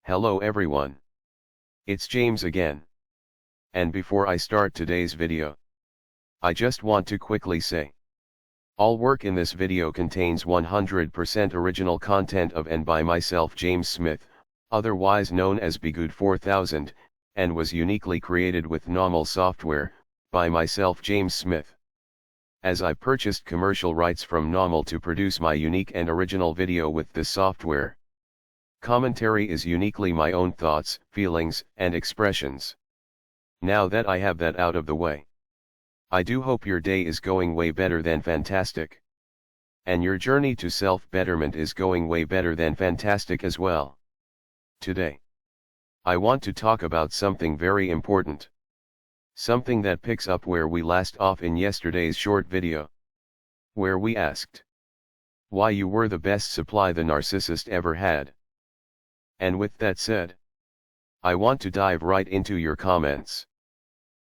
Hello everyone. It's James again. And before I start today's video, I just want to quickly say, all work in this video contains 100% original content of and by myself James Smith, otherwise known as Bgood 4000, and was uniquely created with NAWMAL software, by myself James Smith. As I purchased commercial rights from NAWMAL to produce my unique and original video with this software. Commentary is uniquely my own thoughts, feelings, and expressions. Now that I have that out of the way, I do hope your day is going way better than fantastic. And your journey to self-betterment is going way better than fantastic as well. Today, I want to talk about something very important. Something that picks up where we last off in yesterday's short video, where we asked why you were the best supply the narcissist ever had. And with that said, I want to dive right into your comments,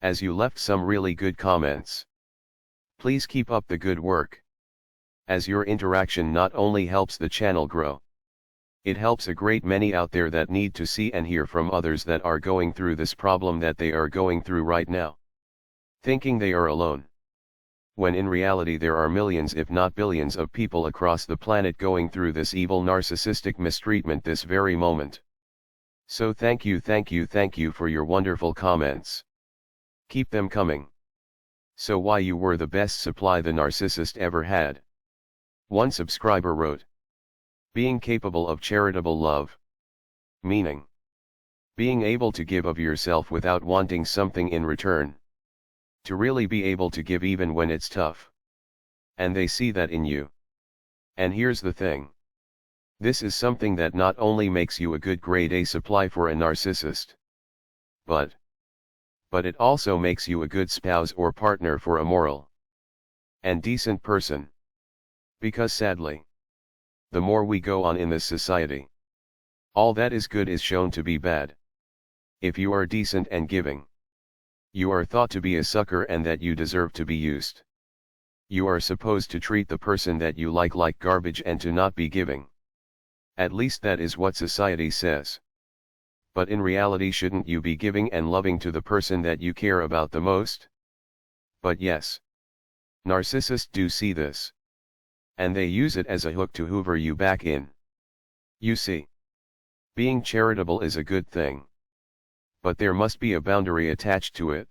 as you left some really good comments. Please keep up the good work, as your interaction not only helps the channel grow, it helps a great many out there that need to see and hear from others that are going through this problem that they are going through right now, thinking they are alone, when in reality there are millions if not billions of people across the planet going through this evil narcissistic mistreatment this very moment. So thank you for your wonderful comments. Keep them coming. So why you were the best supply the narcissist ever had? One subscriber wrote, being capable of charitable love. Meaning, being able to give of yourself without wanting something in return. To really be able to give even when it's tough. And they see that in you. And here's the thing. This is something that not only makes you a good grade A supply for a narcissist, but it also makes you a good spouse or partner for a moral and decent person. Because sadly, the more we go on in this society, all that is good is shown to be bad. If you are decent and giving, you are thought to be a sucker and that you deserve to be used. You are supposed to treat the person that you like garbage and to not be giving. At least that is what society says. But in reality, shouldn't you be giving and loving to the person that you care about the most? But yes, narcissists do see this. And they use it as a hook to hoover you back in. You see, being charitable is a good thing. But there must be a boundary attached to it.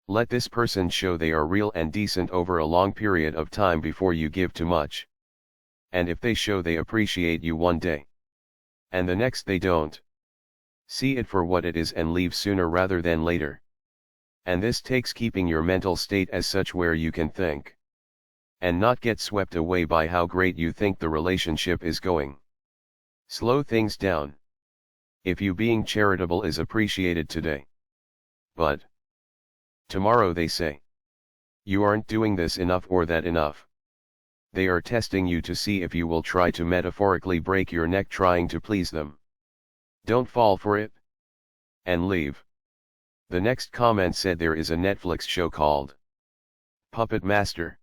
Let this person show they are real and decent over a long period of time before you give too much. And if they show they appreciate you one day, and the next they don't, see it for what it is and leave sooner rather than later. And this takes keeping your mental state as such where you can think, and not get swept away by how great you think the relationship is going. Slow things down. If you being charitable is appreciated today, but tomorrow they say, you aren't doing this enough or that enough. They are testing you to see if you will try to metaphorically break your neck trying to please them. Don't fall for it. And leave. The next comment said there is a Netflix show called Puppet Master.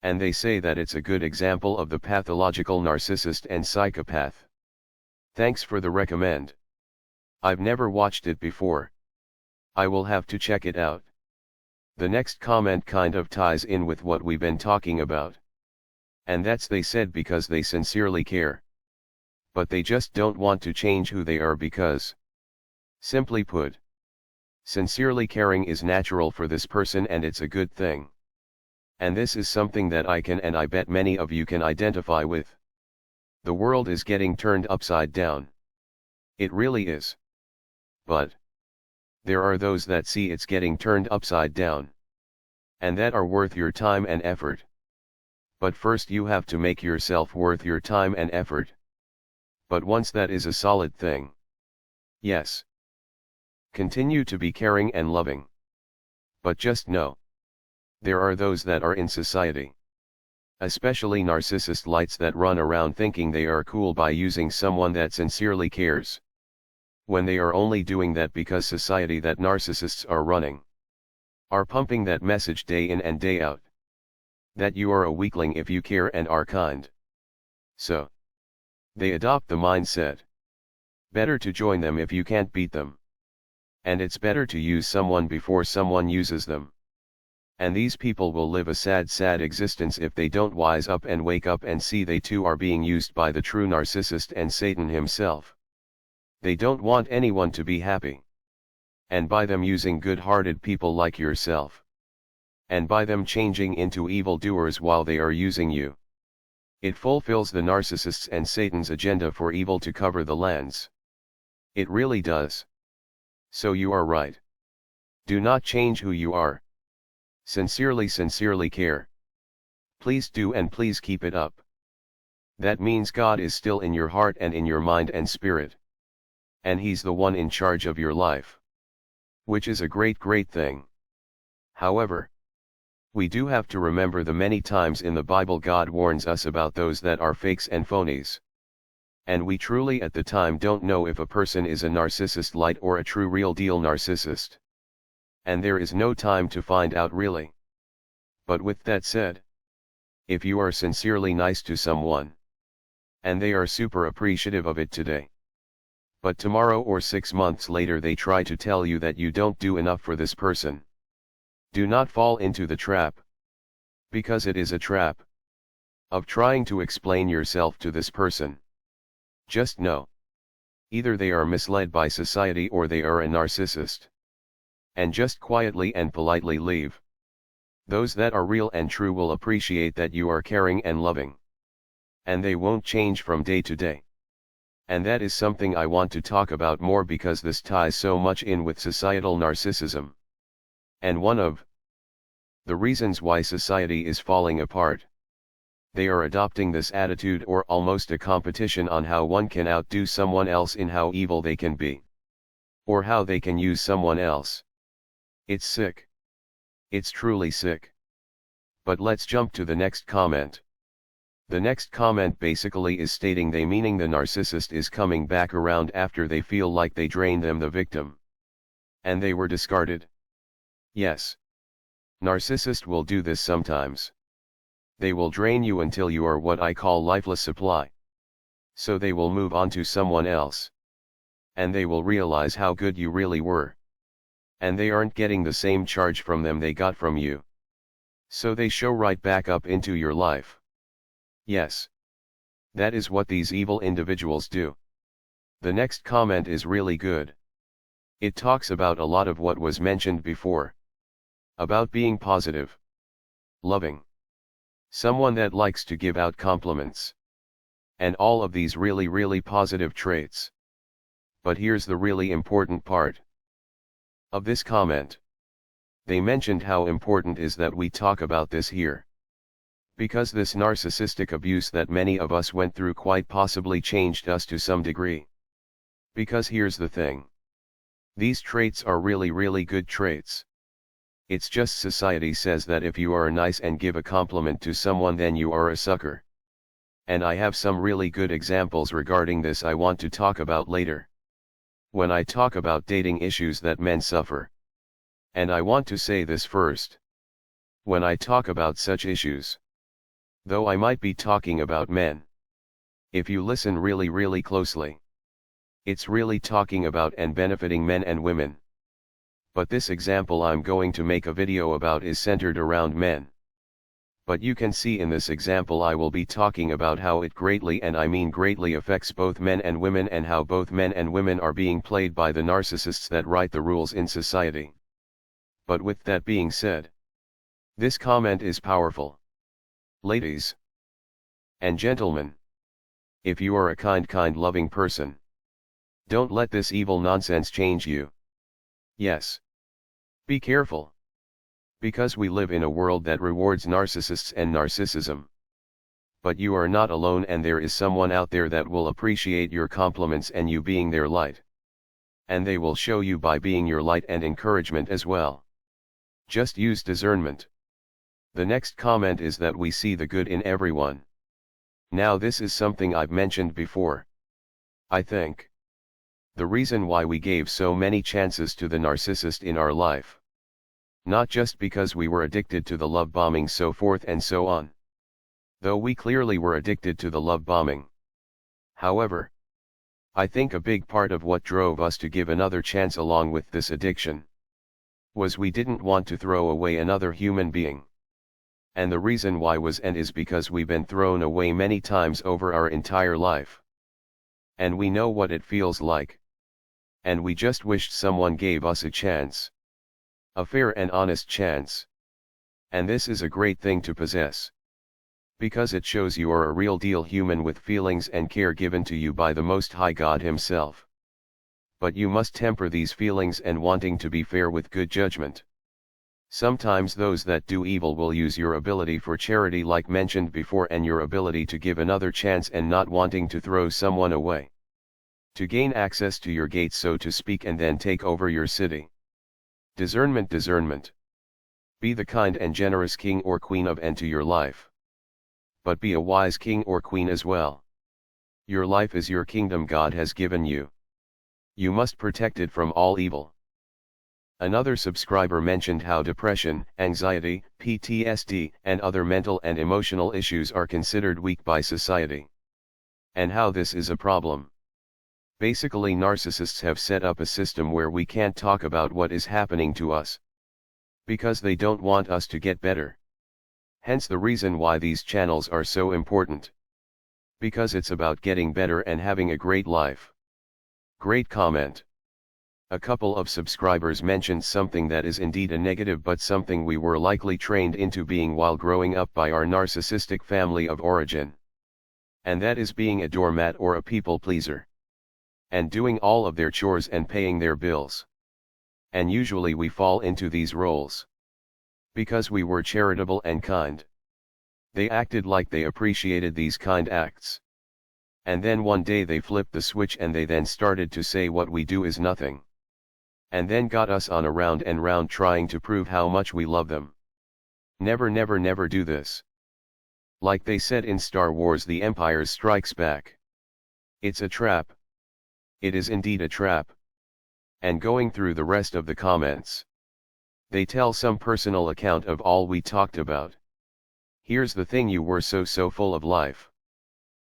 And they say that it's a good example of the pathological narcissist and psychopath. Thanks for the recommend. I've never watched it before. I will have to check it out. The next comment kind of ties in with what we've been talking about. And that's they said because they sincerely care. But they just don't want to change who they are because, simply put, sincerely caring is natural for this person and it's a good thing. And this is something that I can and I bet many of you can identify with. The world is getting turned upside down. It really is. But there are those that see it's getting turned upside down, and that are worth your time and effort. But first you have to make yourself worth your time and effort. But once that is a solid thing, yes, continue to be caring and loving. But just know, there are those that are in society, especially narcissist lights that run around thinking they are cool by using someone that sincerely cares, when they are only doing that because society that narcissists are running are pumping that message day in and day out, that you are a weakling if you care and are kind. So they adopt the mindset Better to join them if you can't beat them. And it's better to use someone before someone uses them. And these people will live a sad existence if they don't wise up and wake up and see they too are being used by the true narcissist and Satan himself. They don't want anyone to be happy. And by them using good-hearted people like yourself. And by them changing into evildoers while they are using you. It fulfills the narcissists and Satan's agenda for evil to cover the lands. It really does. So you are right. Do not change who you are. Sincerely care. Please do, and please keep it up. That means God is still in your heart and in your mind and spirit. And He's the one in charge of your life. Which is a great thing. However, we do have to remember the many times in the Bible God warns us about those that are fakes and phonies. And we truly at the time don't know if a person is a narcissist light or a true real deal narcissist. And there is no time to find out really. But with that said, if you are sincerely nice to someone, and they are super appreciative of it today, but tomorrow or 6 months later they try to tell you that you don't do enough for this person, do not fall into the trap. Because it is a trap of trying to explain yourself to this person. Just know, either they are misled by society or they are a narcissist. And just quietly and politely leave. Those that are real and true will appreciate that you are caring and loving. And they won't change from day to day. And that is something I want to talk about more because this ties so much in with societal narcissism. And one of the reasons why society is falling apart. They are adopting this attitude or almost a competition on how one can outdo someone else in how evil they can be. Or how they can use someone else. It's sick. It's truly sick. But let's jump to the next comment. The next comment basically is stating they meaning the narcissist is coming back around after they feel like they drained them the victim. And they were discarded. Yes. Narcissist will do this sometimes. They will drain you until you are what I call lifeless supply. So they will move on to someone else. And they will realize how good you really were. And they aren't getting the same charge from them they got from you. So they show right back up into your life. Yes. That is what these evil individuals do. The next comment is really good. It talks about a lot of what was mentioned before. About being positive. Loving. Someone that likes to give out compliments. And all of these really positive traits. But here's the really important part of this comment. They mentioned how important is that we talk about this here. Because this narcissistic abuse that many of us went through quite possibly changed us to some degree. Because here's the thing. These traits are really good traits. It's just society says that if you are nice and give a compliment to someone then you are a sucker. And I have some really good examples regarding this I want to talk about later. When I talk about dating issues that men suffer. And I want to say this first. When I talk about such issues. Though I might be talking about men. If you listen really closely. It's really talking about and benefiting men and women. But this example I'm going to make a video about is centered around men. But you can see in this example I will be talking about how it greatly, and I mean greatly, affects both men and women, and how both men and women are being played by the narcissists that write the rules in society. But with that being said, this comment is powerful. Ladies and gentlemen, if you are a kind loving person, don't let this evil nonsense change you. Yes. Be careful. Because we live in a world that rewards narcissists and narcissism. But you are not alone, and there is someone out there that will appreciate your compliments and you being their light. And they will show you by being your light and encouragement as well. Just use discernment. The next comment is that we see the good in everyone. Now this is something I've mentioned before. I think the reason why we gave so many chances to the narcissist in our life. Not just because we were addicted to the love bombing so forth and so on. Though we clearly were addicted to the love bombing. However, I think a big part of what drove us to give another chance along with this addiction was we didn't want to throw away another human being. And the reason why was and is because we've been thrown away many times over our entire life. And we know what it feels like. And we just wished someone gave us a chance. A fair and honest chance. And this is a great thing to possess. Because it shows you are a real deal human with feelings and care given to you by the Most High God Himself. But you must temper these feelings and wanting to be fair with good judgment. Sometimes those that do evil will use your ability for charity like mentioned before and your ability to give another chance and not wanting to throw someone away. To gain access to your gates so to speak and then take over your city. Discernment. Be the kind and generous king or queen of and to your life. But be a wise king or queen as well. Your life is your kingdom God has given you. You must protect it from all evil. Another subscriber mentioned how depression, anxiety, PTSD, and other mental and emotional issues are considered weak by society. And how this is a problem. Basically, narcissists have set up a system where we can't talk about what is happening to us. Because they don't want us to get better. Hence the reason why these channels are so important. Because it's about getting better and having a great life. Great comment. A couple of subscribers mentioned something that is indeed a negative but something we were likely trained into being while growing up by our narcissistic family of origin. And that is being a doormat or a people pleaser. And doing all of their chores and paying their bills. And usually we fall into these roles. Because we were charitable and kind. They acted like they appreciated these kind acts. And then one day they flipped the switch and they then started to say what we do is nothing. And then got us on a round and round trying to prove how much we love them. Never do this. Like they said in Star Wars The Empire Strikes Back. It's a trap. It is indeed a trap. And going through the rest of the comments. They tell some personal account of all we talked about. Here's the thing, you were so full of life.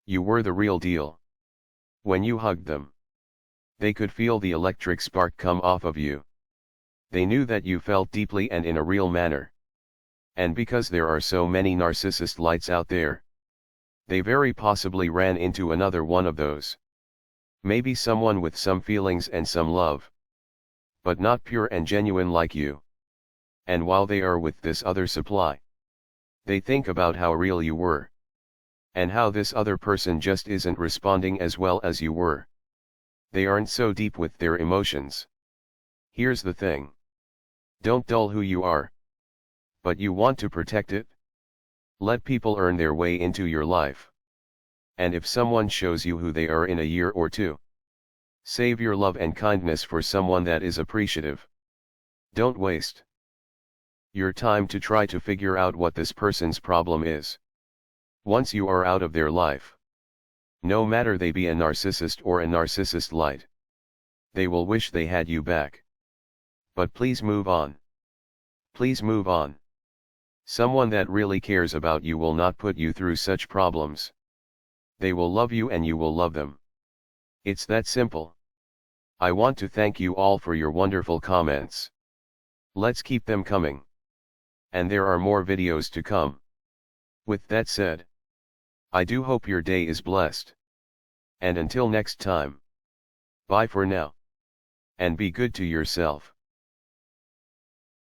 You were the real deal. When you hugged them. They could feel the electric spark come off of you. They knew that you felt deeply and in a real manner. And because there are so many narcissist lights out there. They very possibly ran into another one of those. Maybe someone with some feelings and some love. But not pure and genuine like you. And while they are with this other supply. They think about how real you were. And how this other person just isn't responding as well as you were. They aren't so deep with their emotions. Here's the thing. Don't dull who you are. But you want to protect it? Let people earn their way into your life. And if someone shows you who they are in a year or two, save your love and kindness for someone that is appreciative. Don't waste your time to try to figure out what this person's problem is. Once you are out of their life, no matter they be a narcissist or a narcissist light, they will wish they had you back. But please move on. Please move on. Someone that really cares about you will not put you through such problems. They will love you and you will love them. It's that simple. I want to thank you all for your wonderful comments. Let's keep them coming. And there are more videos to come. With that said, I do hope your day is blessed. And until next time. Bye for now. And be good to yourself.